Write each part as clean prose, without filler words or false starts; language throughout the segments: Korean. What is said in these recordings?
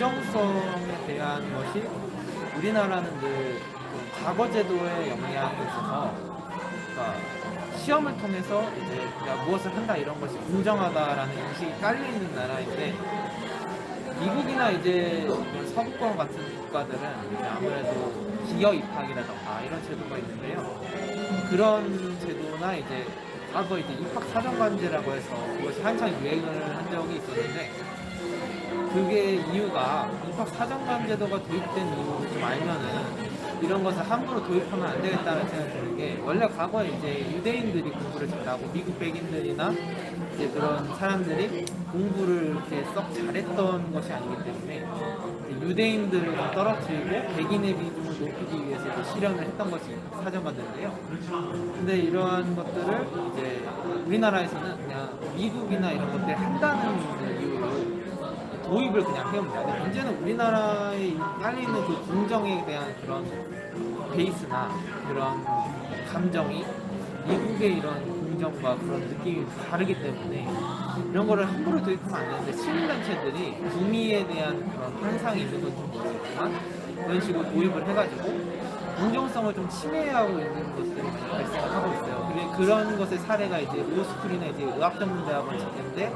공정성에 대한 것이 우리나라는 늘 과거 제도에 영향이 있어서, 그러니까 시험을 통해서 이제 내가 무엇을 한다 이런 것이 공정하다라는 인식이 깔려 있는 나라인데, 미국이나 이제 이런 서구권 같은 국가들은 이제 아무래도 기여 입학이라던가 이런 제도가 있는데요. 그런 제도나 이제 과거 이제 입학 사정관제라고 해서 그것이 한창 유행을 한 적이 있었는데, 그게 이유가 입학 사정관제도가 도입된 이유를 좀 알면은 이런 것을 함부로 도입하면 안 되겠다는 생각이 드는 게, 원래 과거에 이제 유대인들이 공부를 잘하고 미국 백인들이나 이제 그런 사람들이 공부를 이렇게 썩 잘했던 것이 아니기 때문에 유대인들을 좀 떨어뜨리고 백인의 비중을 높이기 위해서 이제 실현을 했던 것이 사정관제인데요. 근데 이러한 것들을 이제 우리나라에서는 그냥 미국이나 이런 것들 한다는 이유로 도입을 그냥 해옵니다. 근데 문제는 우리나라에 깔려있는 그 공정에 대한 그런 베이스나 그런 감정이 미국의 이런 공정과 그런 느낌이 다르기 때문에 이런 거를 함부로 도입하면 안 되는데, 시민단체들이 구미에 대한 그런 환상이 있는 건지 모르겠지만 이런 식으로 도입을 해가지고 공정성을 좀 침해하고 있는 것들이 발생을 하고 있어요. 그리고 그런 것의 사례가 이제 로스쿨이나 이제 의학전문대학원 체제인데,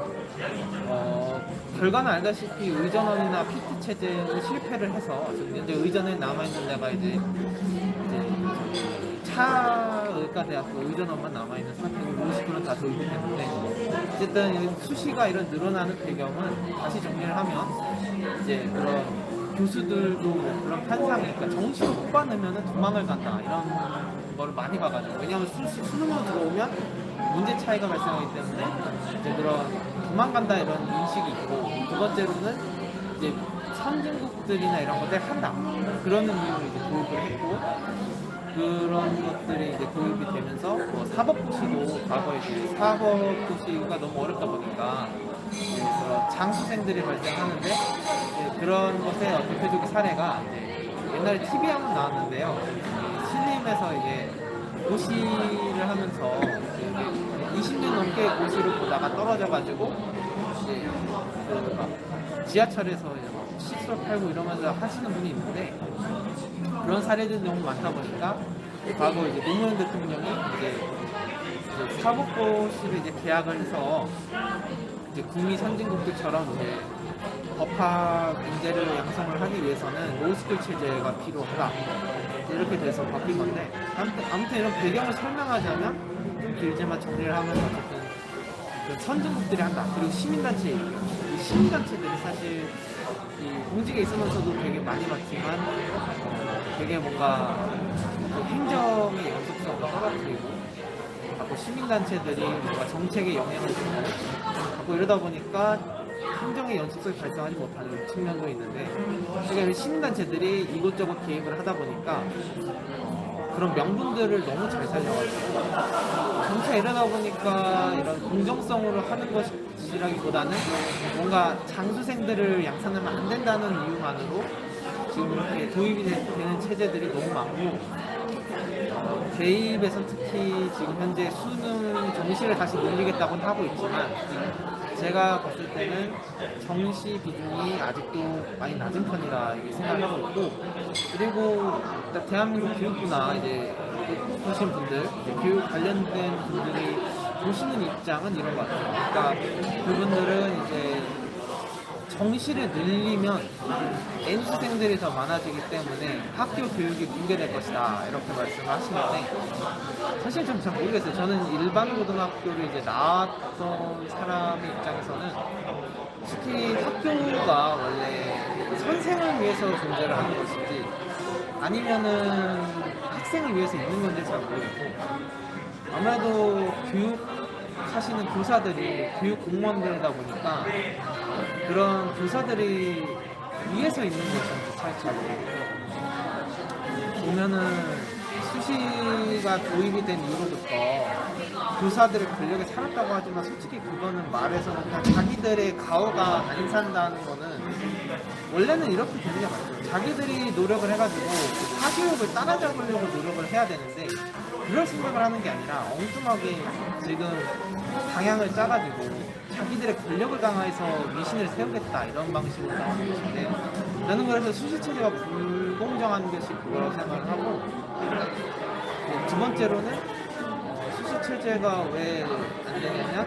결과는 알다시피 의전원이나 PT 체제는 실패를 해서 지금 현재 의전에 남아있는 데가 이제 차의과대학교 의전원만 남아있는 상태고, 로스쿨은 다 도입이 됐는데, 어쨌든 수시가 이런 늘어나는 배경은 다시 정리를 하면 이제 그런 교수들도 뭐 그런 판상이, 그러니까 정시로 못 받으면 도망을 간다 이런 거를 많이 봐가지고, 왜냐하면 수능으로 들어오면 문제 차이가 발생하기 때문에 이제 그런 도망간다 이런 인식이 있고, 두 번째로는 이제 선진국들이나 이런 것들 한다 그러는 이유로 이제 도입을 했고, 그런 것들이 이제 도입이 되면서 뭐 사법고시도 과거에 이제 사법고시가 너무 어렵다 보니까 그래서 장수생들이 발생하는데, 그런 것의 대표적인 사례가 이제 옛날에 TV 한번 나왔는데요. 신림에서 이제 고시를 하면서 20년 넘게 고시를 보다가 떨어져가지고 이제 지하철에서 이제 막 칫솔 팔고 이러면서 하시는 분이 있는데, 그런 사례들이 너무 많다 보니까 과거 이제 노무현 대통령이 이제 사법고시를 이제 계약을 해서 이제 구미 선진국들처럼 이제 법학 인재를 양성을 하기 위해서는 로스쿨 체제가 필요하다 이렇게 돼서 바뀐 건데, 아무튼 이런 배경을 설명하자면 좀 길지만 정리를 하면서 어쨌든 그 선진국들이 한다. 그리고 시민단체 얘기예요. 이 시민단체들이 사실 이 공직에 있으면서도 되게 많이 봤지만 되게 뭔가 그 행정의 연속성을 떨어뜨리고, 자꾸 시민단체들이 뭔가 정책에 영향을 주고 이러다 보니까 행정의 연속성이 발생하지 못하는 측면도 있는데, 그러니까 시민단체들이 이곳저곳 개입을 하다 보니까 그런 명분들을 너무 잘 살려가지고 점차 이러다 보니까 이런 공정성으로 하는 것이라기보다는 뭔가 장수생들을 양산하면 안 된다는 이유만으로 지금 이렇게 도입이 되는 체제들이 너무 많고, 대입에서 특히 지금 현재 수능 정시를 다시 늘리겠다고는 하고 있지만, 제가 봤을 때는 정시 비중이 아직도 많이 낮은 편이라 생각을 하고 있고, 그리고 대한민국 교육부나 이제 보신 분들, 교육 관련된 분들이 보시는 입장은 이런 것 같아요. 그러니까 그분들은 이제 정시를 늘리면 N수생들이 더 많아지기 때문에 학교 교육이 붕괴될 것이다 이렇게 말씀을 하시는데, 사실 좀 잘 모르겠어요. 저는 일반 고등학교를 이제 나왔던 사람의 입장에서는 특히 학교가 원래 선생을 위해서 존재를 하는 것인지 아니면은 학생을 위해서 있는 건지 잘 모르겠고, 아무래도 교육하시는 교사들이 교육 공무원들이다 보니까 그런 교사들이 위해서 있는 것인지 잘 모르겠고, 보면은 수시가 도입이 된 이후로부터 교사들의 권력에 살았다고 하지만 솔직히 그거는 말해서는 그냥 자기들의 가오가 안 산다는 거는 원래는 이렇게 되는 게 맞죠. 자기들이 노력을 해가지고 그 사교육을 따라잡으려고 노력을 해야 되는데 그럴 생각을 하는 게 아니라 엉뚱하게 지금 방향을 짜가지고 자기들의 권력을 강화해서 미신을 세우겠다 이런 방식으로 나오는 것인데 나는 그래서 수시체제가 불공정한 것이 그거라고 생각을 하고 두 번째로는 수시체제가 왜 안 되냐면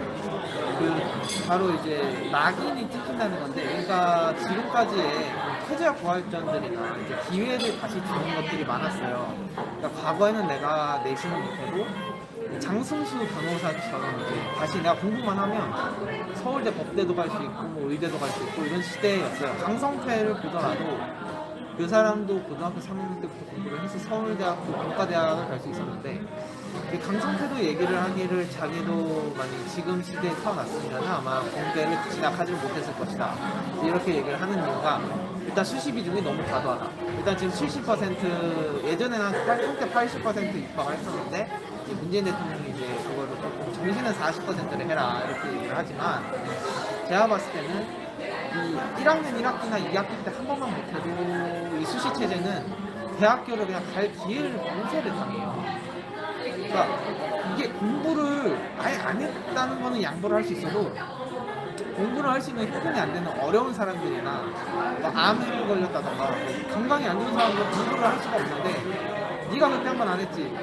바로 이제 낙인이 찍힌다는 건데 그러니까 지금까지의 퇴자 부활전들이나 이제 기회를 다시 주는 것들이 많았어요. 그러니까 과거에는 내가 내신을 못해도 장승수 변호사처럼 이제 다시 내가 공부만 하면 서울대 법대도 갈 수 있고 뭐 의대도 갈 수 있고 이런 시대였어요. 강성패를 보더라도 그 사람도 고등학교 3학년 때부터 공부를 해서 서울대학교 공과대학을 갈 수 있었는데 강성태도 얘기를 하기를 자기도 만약 지금 시대에 태어났으면 아마 공대를 진학하지 못했을 것이다 이렇게 얘기를 하는 이유가 일단 수시 비중이 너무 과도하다. 일단 지금 70% 예전에는 한때 80% 입학을 했었는데 문재인 대통령이 이제 그거를 조금 정시는 40%를 해라 이렇게 얘기를 하지만 제가 봤을 때는 이 1학년 1학기나 2학기 때 한 번만 못해도 이 수시 체제는 대학교를 그냥 갈 기회를 봉쇄를 당해요. 그러니까 이게 공부를 아예 안 했다는 거는 양보를 할 수 있어도 공부를 할 수 있는 형편이 안 되는 어려운 사람들이나 뭐 암에 걸렸다던가 건강이 안 좋은 사람들은 공부를 할 수가 없는데 네가 그때 한 번 안 했지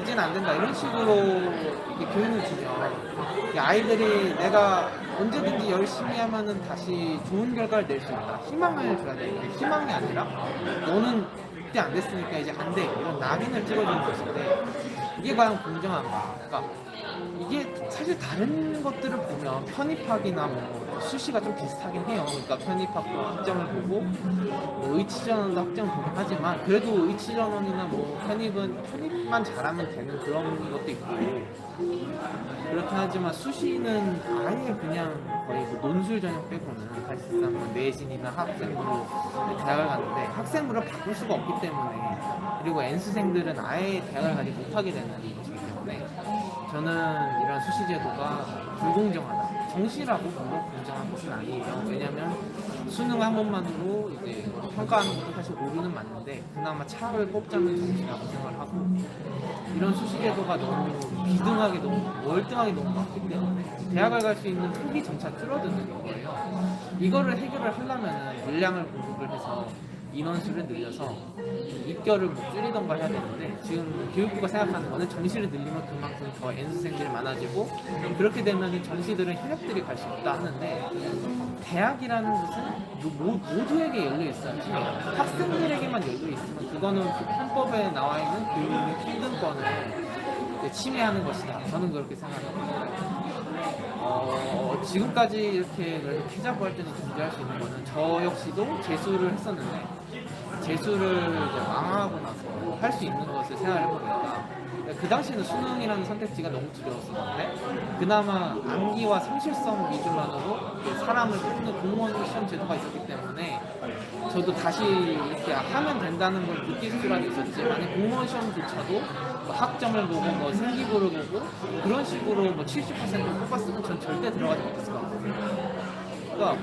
이제는 안 된다 이런 식으로 이렇게 교육을 주면 이 아이들이 내가 언제든지 열심히 하면은 다시 좋은 결과를 낼 수 있다 희망을 줘야 되는데 희망이 아니라 너는 그때 안 됐으니까 이제 안 돼 이런 낙인을 찍어주는 것인데 이게 과연 공정한가? 그러니까 이게 사실 다른 것들을 보면 편입학이나 뭐 수시가 좀 비슷하긴 해요. 그러니까 편입학도 학점을 보고 뭐 의치전원도 학점을 보긴 하지만 그래도 의치전원이나 뭐 편입만 잘하면 되는 그런 것도 있고 그렇긴 하지만 수시는 아예 그냥 거의 뭐 논술 전형 빼고는 사실상 뭐 내신이나 학생부로 대학을 가는데 학생부를 바꿀 수가 없기 때문에 그리고 N수생들은 아예 대학을 가지 못하게 되는 것이기 때문에 저는 이런 수시 제도가 불공정하다. 정시라고 별로 공정한 것은 아니에요. 왜냐면 수능 한 번만으로 이제 평가하는 것도 사실 오류는 맞는데 그나마 차를 뽑자면 정시라고 생각을 하고 이런 수시 제도가 너무 비등하게 너무 월등하게 너무 많기 때문에 대학을 갈 수 있는 폭이 점차 줄어드는 거예요. 이거를 해결을 하려면 물량을 공급을 해서 인원수를 늘려서 입결을 뭐 줄이던가 해야 되는데 지금 교육부가 생각하는 거는 정시를 늘리면 그만큼 더 N수생들이 많아지고 그렇게 되면 정시들은 혈액들이 갈 수 있다 하는데 대학이라는 것은 모두에게 열려 있어야지 학생들에게만 열려 있으면 그거는 헌법에 나와 있는 교육의 평등권을 침해하는 것이다. 저는 그렇게 생각합니다. 지금까지 이렇게 그래도 피자부할 때는 존재할 수 있는 거는 저 역시도 재수를 했었는데 재수를 이제 망하고 나서 할 수 있는 것을 생각을 해보니까 그 당시에는 수능이라는 선택지가 너무 두려웠었는데 그나마 암기와 성실성 위주만으로 사람을 뽑는 공무원 시험 제도가 있었기 때문에 저도 다시 이렇게 하면 된다는 걸 느낄 수가 있었지 만약 공무원 시험조차도 뭐 학점을 보고 뭐 생기부를 보고 그런 식으로 뭐 70% 뽑았으면 전 절대 들어가지 못했을 것 같아요. 그러니까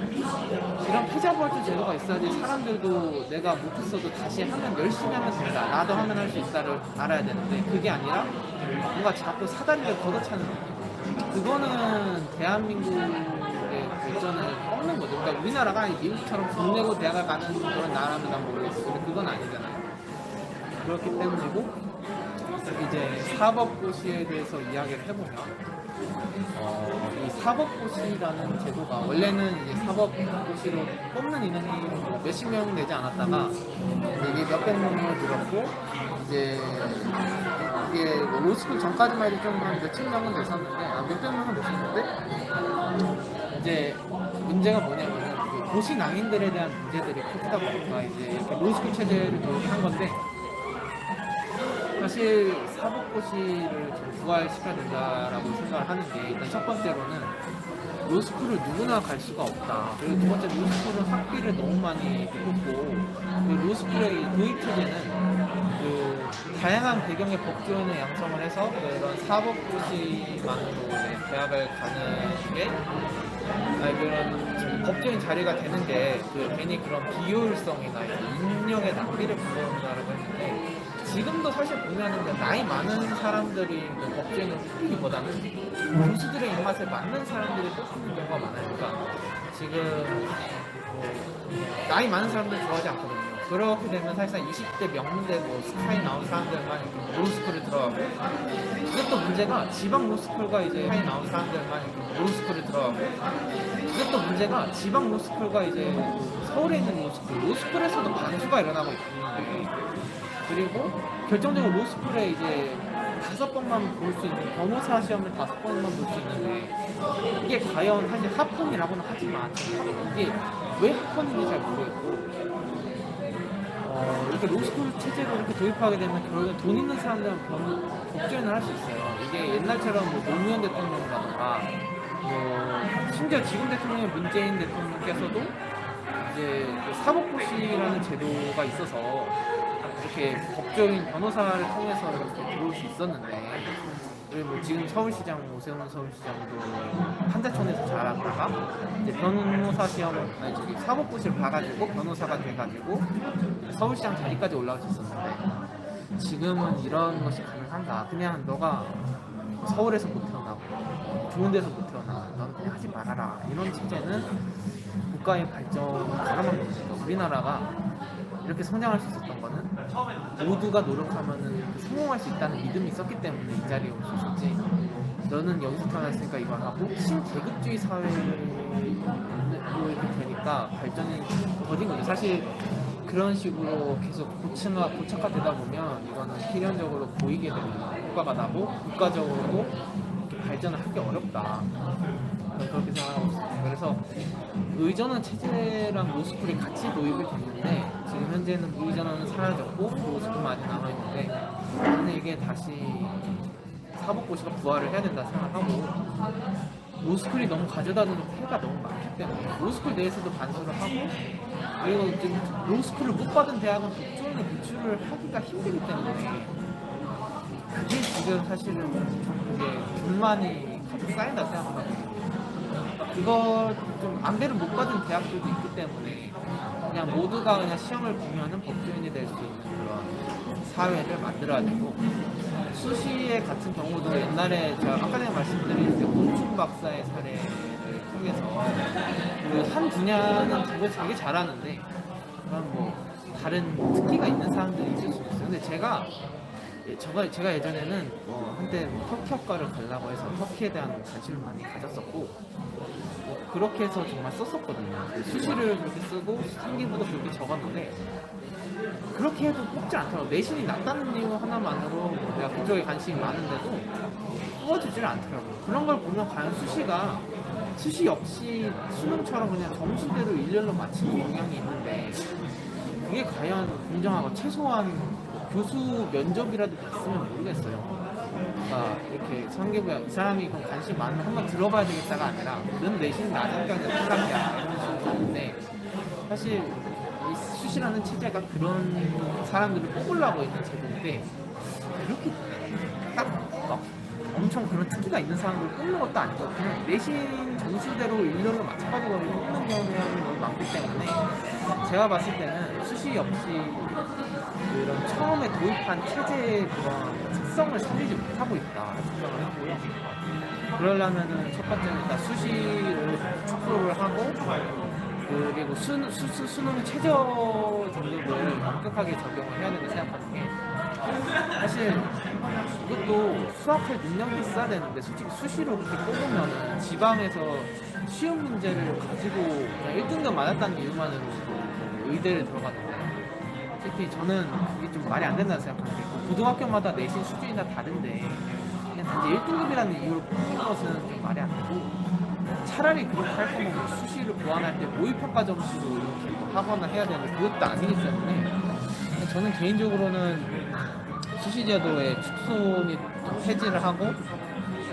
이런 피자부활전 제도가 있어야지 사람들도 내가 못했어도 다시 하면 열심히 하면 된다 나도 하면 할 수 있다를 알아야 되는데 그게 아니라 뭔가 자꾸 사다리를 걷어차는 거예요. 그거는 대한민국의 발전을 꺾는 거죠. 그러니까 우리나라가 미국처럼 돈 내고 대학을 가는 그런 나라면 난 모르겠어요. 근데 그건 아니잖아요. 그렇기 때문이고 이제 사법고시에 대해서 이야기를 해보면 이 사법고시라는 제도가 원래는 이제 사법고시로 뽑는 인원이 몇십 명 되지 않았다가 이게 몇백 명으로 늘었고 이제 이게 뭐 로스쿨 전까지만 해도 좀 한 몇천 명은 됐었는데 몇백 명은 됐었는데 이제 문제가 뭐냐면 고시 낭인들에 대한 문제들이 크다 보니까 이제 이렇게 로스쿨 체제를 도입한 건데 사실 사법고시를 부활시켜야 된다라고 생각을 하는 게 일단 첫 번째로는 로스쿨을 누구나 갈 수가 없다. 그리고 두 번째 로스쿨은 학비를 너무 많이 뽑고 로스쿨의 도입 체제는 그 다양한 배경의 법조인을 양성을 해서 그런 사법고시만으로 이제 대학을 가는 게 아니 그런 법조인 자리가 되는 게 그 괜히 그런 비효율성이나 인력의 낭비를 부른다라고 했는데 지금도 사실 보면은 그 나이 많은 사람들이 그 법조인을 뽑기보다는 교수들의 입맛에 맞는 사람들이 뽑히는 경우가 많아요. 그러니까 지금 나이 많은 사람들 좋아하지 않거든요. 그렇게 되면 사실상 20대 명문대 뭐 스카이 나온 사람들만 이렇게 로스쿨을 들어가고 그것도 문제가 지방 로스쿨과 이제 스카이 나온 사람들만 이렇게 로스쿨을 들어가고 그것도 문제가 지방 로스쿨과 이제 서울에 있는 로스쿨에서도 반수가 일어나고 있는데 그리고 결정적으로 로스쿨에 이제 5번만 볼 수 있는 변호사 시험을 5번만 볼 수 있는데 이게 과연 사실 합헌이라고는 하지만 이게 왜 합헌인지 잘 모르겠고 이렇게 로스쿨 체제로 이렇게 도입하게 되면 결국엔 돈 있는 사람들은 법조인을 할 수 있어요. 이게 옛날처럼 뭐 노무현 대통령이라던가 심지어 지금 대통령의 문재인 대통령께서도 이제 그 사법고시라는 제도가 있어서 이렇게 법조인 변호사를 통해서 이렇게 들어올 수 있었는데 그리고 뭐 지금 서울시장 오세훈 서울시장도 판대촌에서 자랐다가 이제 변호사 시험을 아니 저기 사법고시를 봐가지고 변호사가 돼가지고 서울시장 자리까지 올라갈 수 있었는데 지금은 이런 것이 가능한가? 그냥 너가 서울에서 못 태어나고 좋은 데서 못 태어나 넌 그냥 하지 말아라 이런 체제는 국가의 발전을 가로막는 거죠. 우리나라가 이렇게 성장할 수 있었던 거는 모두가 노력하면은 성공할 수 있다는 믿음이 있었기 때문에 이 자리에 올 수 있었지. 너는 여기서 태어났으니까 이걸 하고 신계급주의 사회로 이렇게 되니까 발전이 더딘 거죠. 사실 그런 식으로 계속 고착화되다 보면 이거는 필연적으로 보이게 됩니다. 효과가 나고 국가적으로도 이렇게 발전을 하기 어렵다. 저는 그렇게 생각하고 있습니다. 그래서 의전원 체제랑 로스쿨이 같이 도입이 됐는데 지금 현재는 의전원은 사라졌고 로스쿨만 아직 남아있는데 저는 이게 다시 사법고시가 부활을 해야 된다 생각하고 로스쿨이 너무 가져다주는 폐가 너무 많기 때문에 로스쿨 내에서도 반수를 하고 그리고 지금 로스쿨을 못 받은 대학은 법조인을 배출을 하기가 힘들기 때문에 그게 지금 사실은 그게 불만이 가득 쌓인다 생각하거든요. 그거 좀 안배를 못 받은 대학들도 있기 때문에 그냥 모두가 그냥 시험을 보면은 법조인이 될 수 있는 그런 사회를 만들어야 되고 수시에 같은 경우도 옛날에 제가 아까 전에 말씀드린 곤충 박사의 사례를 통해서 그 한 분야는 그거 되게 잘하는데 그런 뭐 다른 특기가 있는 사람들이 있을 수 있어요. 근데 제가 예전에는 한때 터키학과를 가려고 해서 터키에 대한 관심을 많이 가졌었고 그렇게 해서 정말 썼었거든요. 수시를 그렇게 쓰고 상기부도 그렇게 적었는데 그렇게 해도 뽑지 않더라고요. 내신이 낮다는 이유 하나만으로 내가 그쪽에 관심이 많은데도 뽑아주질 않더라고요. 그런 걸 보면 과연 수시 역시 수능처럼 그냥 점수대로 일렬로 맞추는 경향이 있는데 그게 과연 공정하고 최소한 교수 면접이라도 봤으면 모르겠어요. 그러니까 이렇게 상기부야 이 사람이 그럼 관심 많으면 한번 들어봐야 되겠다가 아니라 넌 내신 낮으니까 그냥 탈락이야 이런 식으로 있는데 사실 이 수시라는 체제가 그런 사람들을 뽑으려고 있는 제도인데 그렇게 딱 막 엄청 그런 특기가 있는 사람들을 뽑는 것도 아니고 그냥 내신 점수대로 일렬로 맞춰가지고 뽑는 경향이 너무 많기 때문에 제가 봤을 때는 수시 역시 그런 처음에 도입한 체제의 그런 특성을 살리지 못하고 있다 생각을 하고요. 그러려면은 첫 번째는 일단 수시를 축소를 하고 그리고 수능 최저 등급을 엄격하게 적용을 해야 된다 생각하는 게 사실 이것도 수학할 능력이 있어야 되는데 솔직히 수시로 그렇게 뽑으면은 지방에서 시험 문제를 가지고 그냥 1등급 맞았다는 이유만으로 의대를 들어갔는데 솔직히 저는 이게 좀 말이 안 된다고 생각하는 게 고등학교마다 내신 수준이 다 다른데 그냥 단지 1등급이라는 이유로 뽑는 것은 좀 말이 안 되고 차라리 그렇게 할 거면 수시를 보완할 때 모의평가 점수로 이렇게 뭐 하거나 해야 되는데 그것도 아니기 때문에 저는 개인적으로는 수시제도의 축소 및 폐지를 하고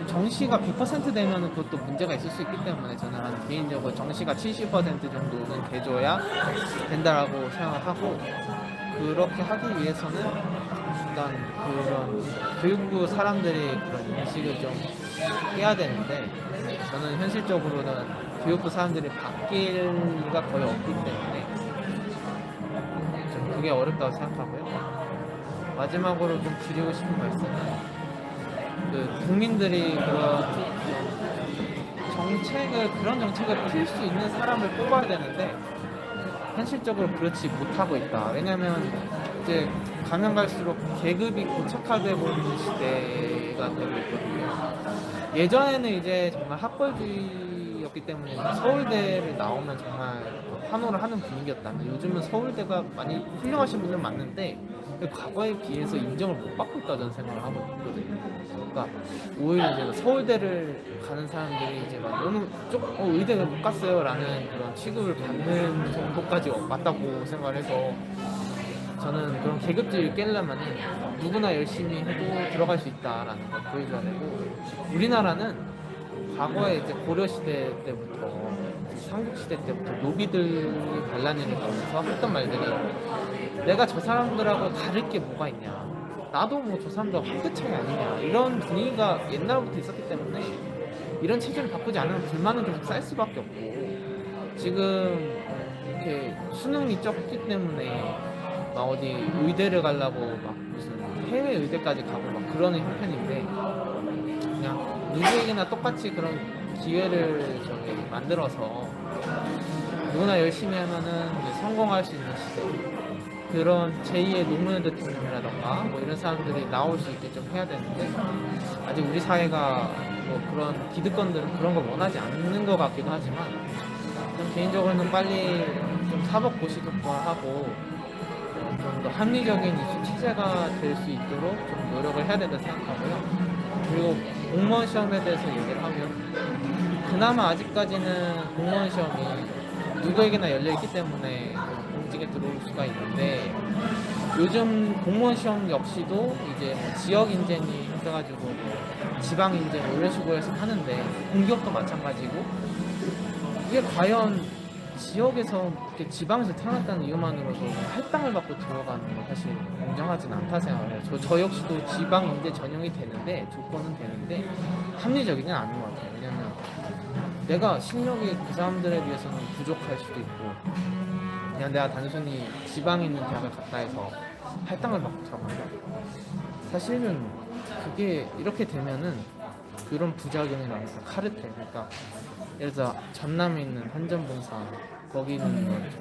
정시가 100% 되면 그것도 문제가 있을 수 있기 때문에 저는 한 개인적으로 정시가 70% 정도는 돼줘야 된다라고 생각을 하고 그렇게 하기 위해서는 일단 그런 교육부 사람들이 그런 인식을 좀 깨야 되는데, 저는 현실적으로는 교육부 사람들이 바뀔 리가 거의 없기 때문에 좀 그게 어렵다고 생각하고요. 마지막으로 좀 드리고 싶은 말씀은, 그 국민들이 그런 정책을 필 수 있는 사람을 뽑아야 되는데 현실적으로 그렇지 못하고 있다. 왜냐면 이제 가면 갈수록 계급이 고착화되어 버리는 시대가 되고 있거든요. 예전에는 이제 정말 학벌주의였기 때문에 서울대를 나오면 정말 환호를 하는 분위기였다면, 요즘은 서울대가 많이 훌륭하신 분들 많는데 과거에 비해서 인정을 못 받고 있다, 저는 생각을 하고 있거든요. 그러니까 오히려 이제 서울대를 가는 사람들이 이제 막 너무 의대를 못 갔어요라는 그런 취급을 받는 정도까지 왔다고 생각을 해서, 저는 그런 계급주의를 깨려면 누구나 열심히 해도 들어갈 수 있다라는 걸 보여줘야 되고, 우리나라는 과거에 이제 고려시대 때부터 삼국시대 때부터 노비들 반란을 일으키면서 했던 말들이, 내가 저 사람들하고 다를 게 뭐가 있냐, 나도 뭐 저 사람들하고 한 끗 차이 아니냐, 이런 분위기가 옛날부터 있었기 때문에 이런 체제를 바꾸지 않으면 불만은 계속 쌓일 수밖에 없고, 지금 이렇게 수능이 적기 때문에 막 어디 의대를 가려고 막 무슨 해외 의대까지 가고 막 그러는 형편인데, 그냥 누구에게나 똑같이 그런 기회를 만들어서 누구나 열심히 하면은 성공할 수 있는 시대, 그런 제2의 노무현 대통령이라던가 뭐 이런 사람들이 나올 수 있게 좀 해야 되는데, 아직 우리 사회가 뭐 그런 기득권들은 그런 걸 원하지 않는 것 같기도 하지만, 좀 개인적으로는 빨리 좀 사법 고시독과하고 좀 더 합리적인 이수 체제가 될 수 있도록 좀 노력을 해야 된다 생각하고요. 그리고 공무원 시험에 대해서 얘기를 하면, 그나마 아직까지는 공무원 시험이 누구에게나 열려있기 때문에 공직에 들어올 수가 있는데, 요즘 공무원 시험 역시도 이제 뭐 지역 인재니 해가지고 지방 인재 뭐 이런 식으로 해서 하는데, 공기업도 마찬가지고, 이게 과연 지역에서 이렇게 지방에서 태어났다는 이유만으로도 할당을 받고 들어가는 건 사실 공정하지는 않다 생각해요. 저 역시도 지방 인재 전형이 되는데, 조건은 되는데 합리적이진 않은 것 같아요. 왜냐면 내가 실력이 그 사람들에 비해서는 부족할 수도 있고, 그냥 내가 단순히 지방에 있는 대학을 갔다 해서 할당을 받고 들어간다, 사실은 그게 이렇게 되면은 그런 부작용이라는 카르텔, 그러니까 예를 들어 전남에 있는 한전본사, 거기는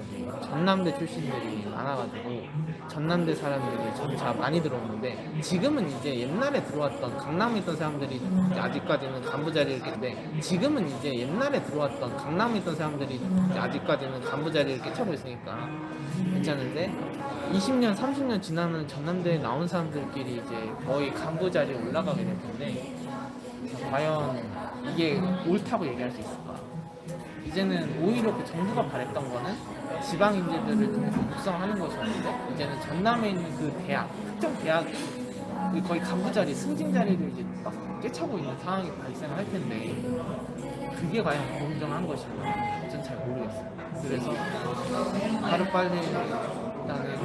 전남대 출신들이 많아가지고 전남대 사람들이 점차 많이 들어오는데, 지금은 이제 옛날에 들어왔던 강남에 있던 사람들이 아직까지는 간부 자리를 깼는데, 지금은 이제 옛날에 들어왔던 강남에 있던 사람들이 아직까지는 간부 자리를 깨차고 있으니까 괜찮은데, 20년, 30년 지나면 전남대에 나온 사람들끼리 이제 거의 간부 자리에 올라가게 될 텐데, 과연 이게 옳다고 얘기할 수 있을까? 이제는 오히려 그 정부가 바랬던 거는 지방 인재들을 통해서 육성하는 것이었는데, 이제는 전남에 있는 그 대학, 특정 대학 거의 간부 자리, 승진 자리를 이제 막 꿰차고 있는 상황이 발생을 할 텐데, 그게 과연 공정한 것인가? 전 잘 모르겠어요. 그래서 하루빨리 일단은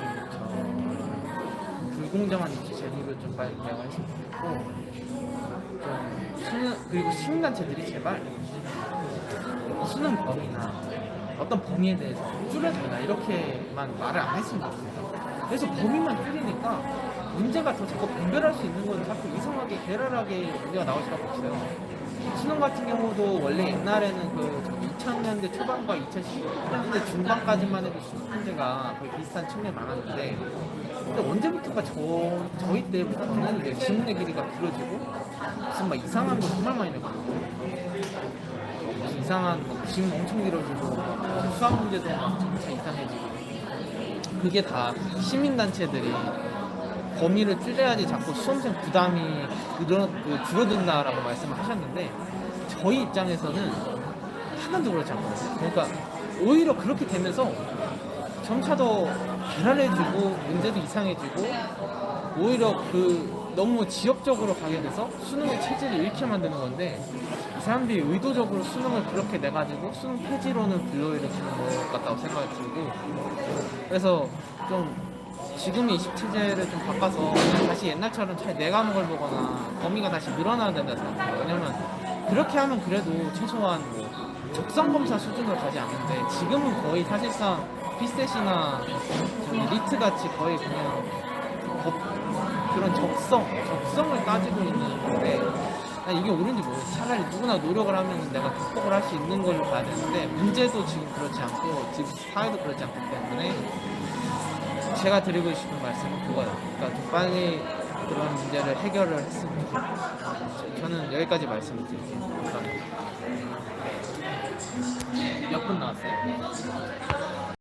불공정한 입시 제도를 좀 빨리 개혁했으면 좋겠고, 그리고 시민단체들이 제발 수능 범위나 어떤 범위에 대해서 줄여달라 이렇게만 말을 안 했으면 좋겠어요. 그래서 범위만 줄이니까 문제가 더 자꾸 변별할 수 있는 건 자꾸 이상하게 괴랄하게 문제가 나올 수밖에 없어요. 수능 같은 경우도 원래 옛날에는 그 2000년대 초반과 2010년대 중반까지만 해도 수능 문제가 거의 비슷한 측면이 많았는데, 근데 언제부터가 저희 때부터는 이제 지문의 길이가 길어지고 무슨 막 이상한 거 정말 많이 내거든요. 무슨 이상한 지문 엄청 길어지고 수학 문제도 막 점차 이상해지고, 그게 다 시민단체들이 범위를 줄여야지 자꾸 수험생 부담이 줄어든다라고 말씀을 하셨는데, 저희 입장에서는 하나도 그렇지 않거든요. 그러니까 오히려 그렇게 되면서 점차 더 괴랄해지고 문제도 이상해지고, 오히려 너무 지역적으로 가게 돼서 수능의 체질을 잃게 만드는 건데, 이 사람들이 의도적으로 수능을 그렇게 내가지고 수능 폐지론을 불러일으키는 것 같다고 생각이 들고, 그래서 좀 지금의 입시 체제를 좀 바꿔서 그냥 다시 옛날처럼 차라리 네 과목을 보거나 범위가 다시 늘어나야 된다 생각해요. 왜냐면 그렇게 하면 그래도 최소한 뭐 적성 검사 수준으로 가지 않는데 지금은 거의 사실상 피셋이나 리트 같이 거의 그냥 그런 적성을 따지고 있는 건데 난 이게 옳은지 모르겠어. 차라리 누구나 노력을 하면 내가 극복을 할 수 있는 걸로 가야 되는데 문제도 지금 그렇지 않고 지금 사회도 그렇지 않기 때문에 제가 드리고 싶은 말씀은 그거예요. 그러니까 좀 빨리 그런 문제를 해결을 했으면 좋겠어요. 저는 여기까지 말씀을 드릴게요. 몇 분 나왔어요?